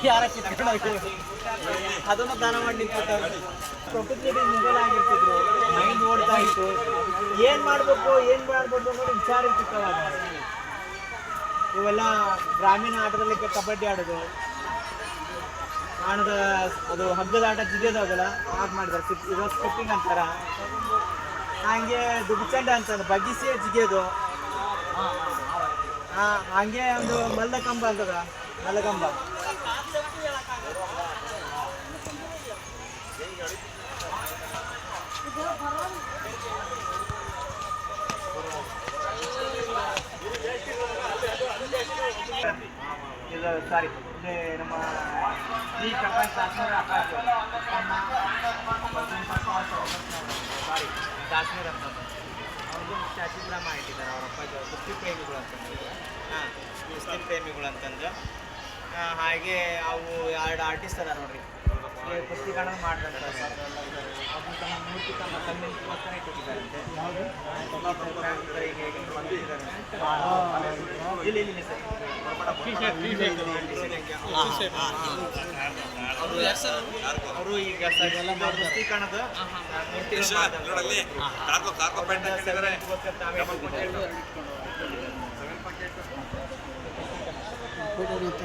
ಯಾರ ಕಿತ್ಕೊಂಡು ಅದನ್ನು ದಾನ ಮಾಡಿ ನಿಂತ್ಬಿಟ್ಟಾರೆ. ಪ್ರಕೃತಿ ಮೊಬೈಲ್ ಆಗಿರ್ತಿದ್ರು, ಮೈಂಡ್ ಓಡ್ತಾ ಇತ್ತು, ಏನು ಮಾಡಬೇಕು ಅನ್ನೋದು ವಿಚಾರ ಇರ್ತಿತ್ತು ಅವಾಗ. ಇವೆಲ್ಲ ಗ್ರಾಮೀಣ ಆಟದಲ್ಲಿ ಕಬಡ್ಡಿ ಆಡೋದು, ಆಣದ ಅದು ಹಗ್ಗದ ಆಟ ಜಿಗಿಯೋದು ಅದಲ್ಲ ಆಗ ಮಾಡಿದ್ದಾರೆ. ಇದು ಸ್ಕಿಪ್ಪಿಂಗ್ ಅಂತಾರ, ಹಂಗೆ ದುಗ್ಚಂಡ ಅಂತಂದು ಬಗ್ಗಿಸಿ ಜಿಗಿಯೋದು, ಹಂಗೆ ಒಂದು ಮಲ್ಲಕಂಬ ಅಂತದ, ಮಲ್ಲಕಂಬ ಇದು ಸಾರಿ ನಮ್ಮ ಶ್ರೀ ಪ್ರಕಾಶ್ ದಾಸನೂರ ಆಕಾಶ ಸಾರಿ ದಾಸನೂರ್ ಅಂತ ಅವ್ರದ್ದು ಸ್ಟ್ಯಾಚ್ಯೂ ಕೂಡ ಮಾಡಿಟ್ಟಿದ್ದಾರೆ. ಅವ್ರ ಅಪ್ಪಾಜಿ ಕುಸ್ತಿ ಪ್ರೇಮಿಗಳು ಅಂತಂದ್ರೆ, ಕುಸ್ತಿ ಪ್ರೇಮಿಗಳು ಅಂತಂದ್ರೆ. ಹಾಗೆ ಅವು 2 ಆರ್ಟಿಸ್ಟ್ ಅದ ನೋಡ್ರಿ, ಕುಸ್ತಿ ಕಾಣೋದು ಮಾಡ್ತಾರೆ. ಅದು ತಮ್ಮ ಮೂರ್ತಿ ತಮ್ಮ ಕಣ್ಣಿಗೋಸ್ಕರ ಇಟ್ಟಿದ್ದಾರಂತೆ. ಅವರು ಈಗ ಕುಸ್ತಿ ಕಾಣೋದು ಮೂರ್ತಿ